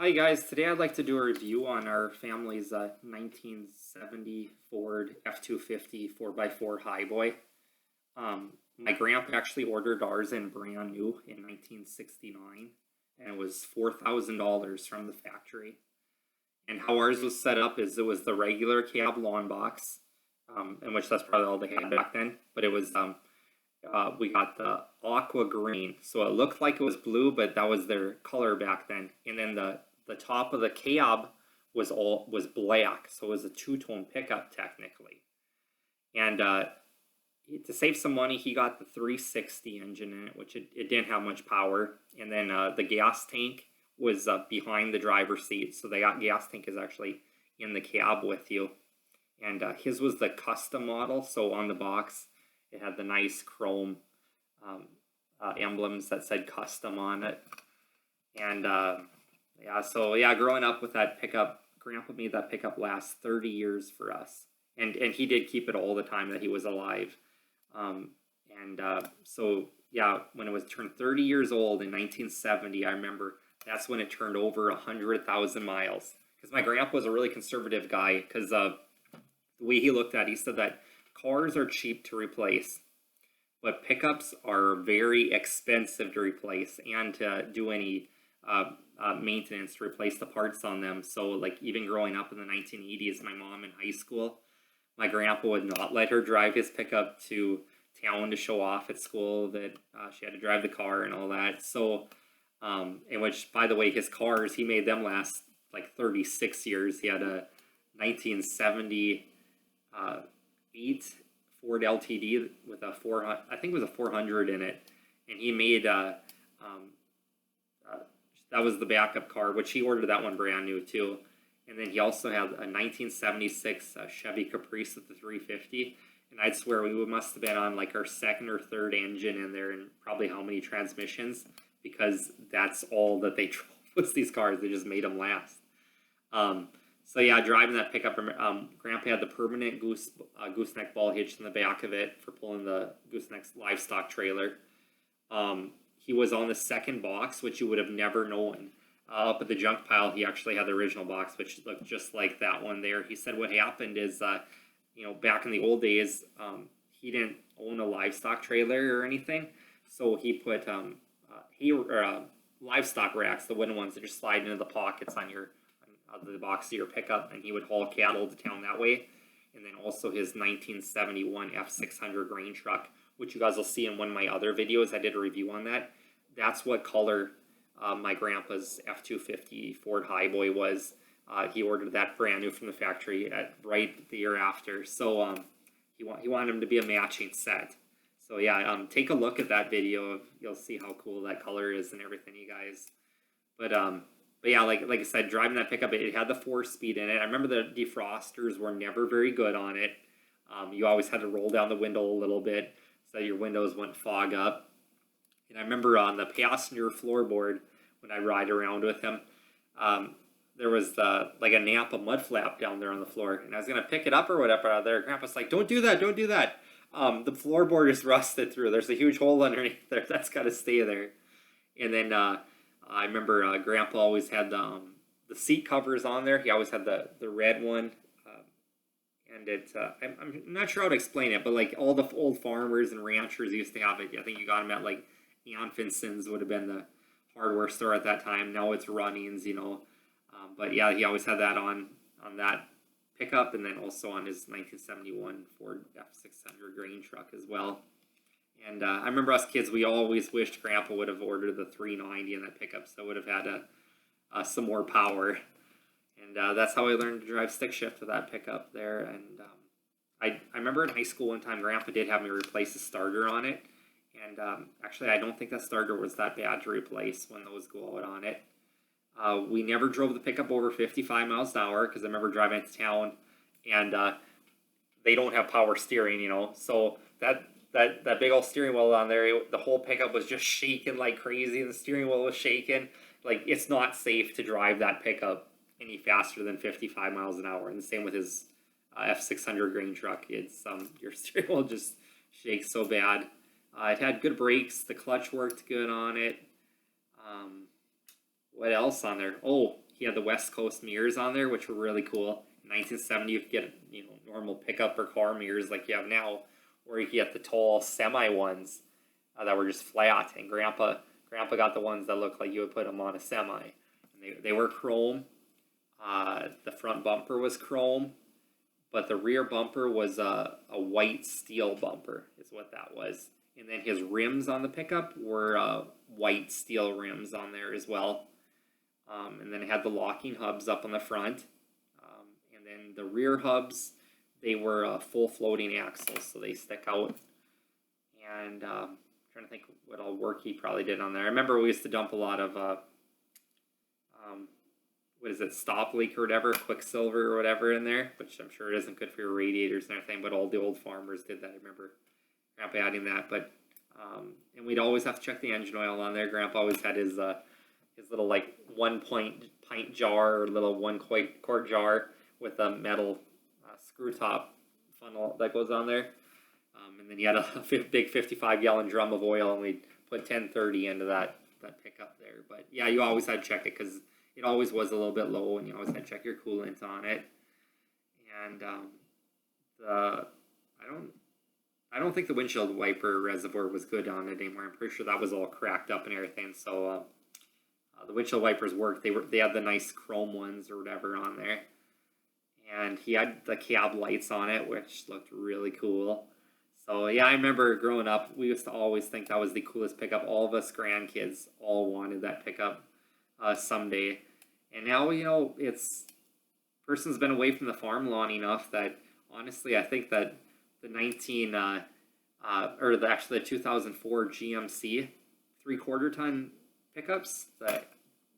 Hi guys, today I'd like to do a review on our family's 1970 Ford F-250 4x4 Highboy. My grandpa actually ordered ours in brand new in 1969, and it was $4,000 from the factory. And how ours was set up is it was the regular cab lawn box, in which that's probably all they had back then, but it was we got the aqua green, so it looked like it was blue, but that was their color back then. And then the top of the cab was black, so it was a two-tone pickup technically. And to save some money, he got the 360 engine in it, which it didn't have much power. And then the gas tank was behind the driver's seat, so the gas tank is actually in the cab with you. And his was the custom model, so on the box it had the nice chrome emblems that said custom on it. And yeah, growing up with that pickup, Grandpa made that pickup last 30 years for us. And he did keep it all the time that he was alive. So yeah, when it was turned 30 years old in 1970, I remember that's when it turned over 100,000 miles. Because my grandpa was a really conservative guy, because the way he looked at it, he said that cars are cheap to replace, but pickups are very expensive to replace and to do any maintenance to replace the parts on them. So like even growing up in the 1980s, my mom in high school, my grandpa would not let her drive his pickup to town to show off at school that she had to drive the car and all that. So in which, by the way, his cars, he made them last like 36 years. He had a 1978 Ford LTD with a 400, I think it was a 400 in it, and he made that was the backup car, which he ordered that one brand new too. And then he also had a 1976 Chevy Caprice with the 350, and I'd swear we must have been on like our second or third engine in there, and probably how many transmissions, because that's all that they drove was these cars. They just made them last. So yeah, driving that pickup, Grandpa had the permanent gooseneck ball hitch in the back of it for pulling the gooseneck's livestock trailer. He was on the second box, which you would have never known. Up at the junk pile, he actually had the original box, which looked just like that one there. He said what happened is, back in the old days, he didn't own a livestock trailer or anything, so he put livestock racks, the wooden ones that just slide into the pockets on the box of your pickup, and he would haul cattle to town that way. And then also his 1971 F-600 grain truck, which you guys will see in one of my other videos. I did a review on that. That's what color my grandpa's F-250 Ford Highboy was. He ordered that brand new from the factory right the year after. So he wanted him to be a matching set. So yeah, take a look at that video. You'll see how cool that color is and everything, you guys. But yeah, like I said, driving that pickup, it had the 4-speed in it. I remember the defrosters were never very good on it. You always had to roll down the window a little bit so your windows wouldn't fog up. And I remember on the passenger floorboard, when I ride around with him, there was like a Napa mud flap down there on the floor. And I was going to pick it up or whatever out there. Grandpa's like, don't do that, don't do that. The floorboard is rusted through. There's a huge hole underneath there. That's got to stay there. And then I remember Grandpa always had the seat covers on there. He always had the red one. And I'm not sure how to explain it, but like all the old farmers and ranchers used to have it. I think you got them at like Aunt Vincent's would have been the hardware store at that time. Now it's Runnings, but yeah, he always had that on that pickup, and then also on his 1971 Ford F-600 grain truck as well. And I remember us kids, we always wished Grandpa would have ordered the 390 in that pickup, so it would have had some more power. And that's how I learned to drive stick shift with that pickup there. And I remember in high school one time, Grandpa did have me replace the starter on it. And actually, I don't think that starter was that bad to replace when those go out on it. We never drove the pickup over 55 miles an hour, because I remember driving into town, and they don't have power steering, So that big old steering wheel on there, the whole pickup was just shaking like crazy, and the steering wheel was shaking. Like, it's not safe to drive that pickup any faster than 55 miles an hour. And the same with his F-600 grain truck. It's your steering wheel just shakes so bad. It had good brakes. The clutch worked good on it. What else on there? Oh, he had the West Coast mirrors on there, which were really cool. In 1970, you could get normal pickup or car mirrors like you have now, or you could get the tall semi ones that were just flat. And Grandpa got the ones that looked like you would put them on a semi. And they were chrome. The front bumper was chrome, but the rear bumper was a white steel bumper, is what that was. And then his rims on the pickup were white steel rims on there as well. And then it had the locking hubs up on the front. And then the rear hubs, they were full floating axles, so they stick out. And I'm trying to think what all work he probably did on there. I remember we used to dump a lot of what is it, stop leak or whatever, Quicksilver or whatever in there, which I'm sure isn't good for your radiators and everything, but all the old farmers did that. I remember Grandpa adding that, but and we'd always have to check the engine oil on there. Grandpa always had his little like 1 pint jar or little 1 quart jar with a metal screw top funnel that goes on there, and then he had a big 55-gallon drum of oil, and we'd put 1030 into that pickup there. But yeah, you always had to check it because it always was a little bit low, and you always had to check your coolant on it. And I don't think the windshield wiper reservoir was good on it anymore. I'm pretty sure that was all cracked up and everything. So the windshield wipers worked. They had the nice chrome ones or whatever on there, and he had the cab lights on it, which looked really cool. So yeah, I remember growing up, we used to always think that was the coolest pickup. All of us grandkids all wanted that pickup someday. And now, it's person's been away from the farm long enough that honestly, I think that the 2004 GMC 3/4 ton pickups, the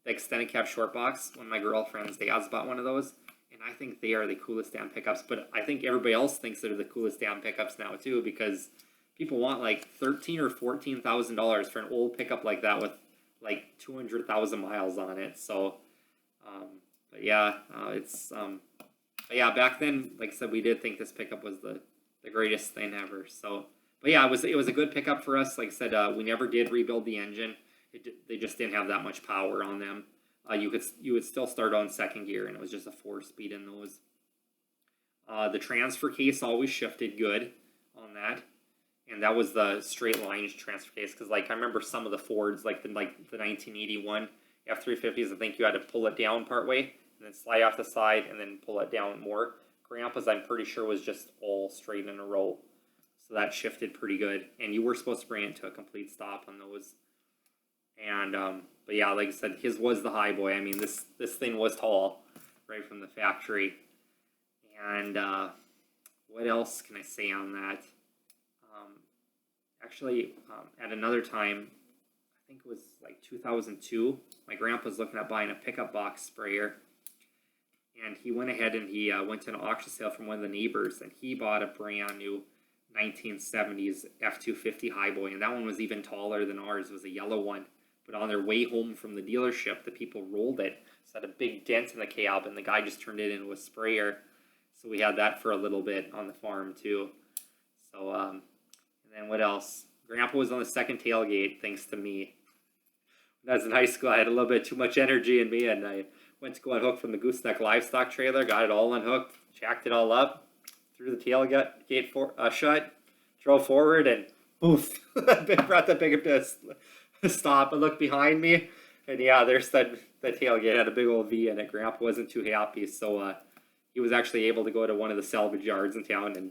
extended cab short box, one of my girlfriend's dads bought one of those, and I think they are the coolest damn pickups. But I think everybody else thinks they're the coolest damn pickups now too, because people want like $13,000 or $14,000 for an old pickup like that with like 200,000 miles on it. So but yeah, but yeah, back then, like I said, we did think this pickup was the greatest thing ever. So but yeah, it was a good pickup for us. Like I said, we never did rebuild the engine. They just didn't have that much power on them. You would still start on second gear, and it was just a 4-speed in those. The transfer case always shifted good on that, and that was the straight line transfer case. Because like I remember some of the Fords, like the 1981 F-350s, I think you had to pull it down part way and then slide off the side and then pull it down more. Grandpa's, I'm pretty sure, was just all straight in a row, so that shifted pretty good. And you were supposed to bring it to a complete stop on those. And but yeah, like I said, his was the Highboy. I mean, this thing was tall right from the factory. And what else can I say on that? Actually, at another time, I think it was like 2002, my grandpa's looking at buying a pickup box sprayer, and he went ahead and he went to an auction sale from one of the neighbors, and he bought a brand new 1970s F-250 Highboy, and that one was even taller than ours. It was a yellow one. But on their way home from the dealership, the people rolled it. So it had a big dent in the cab, and the guy just turned it into a sprayer. So we had that for a little bit on the farm too. So, and then what else? Grandpa was on the second tailgate, thanks to me. When I was in high school, I had a little bit too much energy in me, and I went to go unhook from the gooseneck livestock trailer, got it all unhooked, jacked it all up, threw the tailgate shut, drove forward, and poof, brought that big up to stop. and looked behind me, and yeah, there's the tailgate had a big old V in it. Grandpa wasn't too happy, so he was actually able to go to one of the salvage yards in town and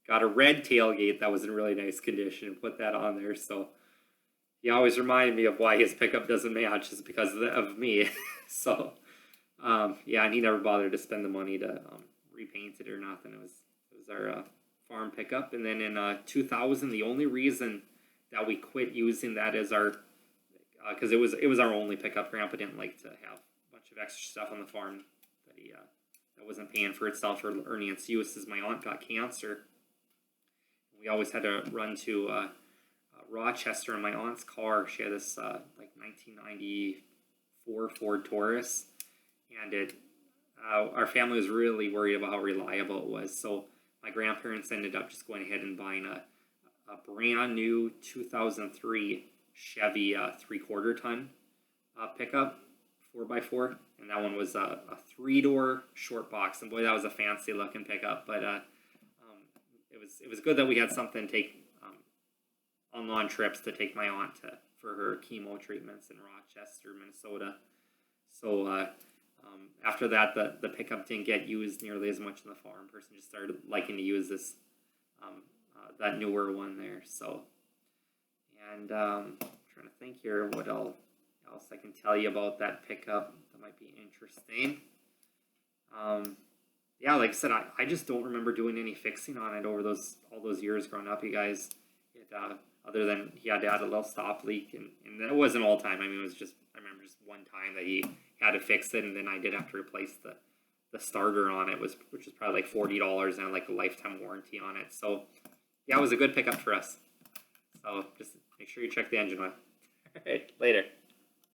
got a red tailgate that was in really nice condition and put that on there. So he always reminded me of why his pickup doesn't match, is because of me. So yeah, and he never bothered to spend the money to repaint it or nothing. It was our farm pickup. And then in 2000, the only reason that we quit using that as our, because it was our only pickup. Grandpa didn't like to have a bunch of extra stuff on the farm that he that wasn't paying for itself or earning its use. As my aunt got cancer, we always had to run to Rochester in my aunt's car. She had this like 1994 Ford Taurus, and our family was really worried about how reliable it was. So my grandparents ended up just going ahead and buying a brand new 2003 Chevy 3/4 ton pickup 4x4, and that one was a 3-door short box, and boy, that was a fancy looking pickup. But it was good that we had something to take on long trips to take my aunt to for her chemo treatments in Rochester, Minnesota. So after that, the pickup didn't get used nearly as much in the farm. Person just started liking to use this that newer one there. So, and trying to think here what else I can tell you about that pickup that might be interesting. Yeah, like I said, I just don't remember doing any fixing on it over all those years growing up, you guys. It, other than he had to add a little stop leak, and it wasn't all time. I mean, it was just, I remember just one time that he had to fix it, and then I did have to replace the starter on it, which was probably like $40 and like a lifetime warranty on it. So yeah, it was a good pickup for us. So just make sure you check the engine oil. All right, later.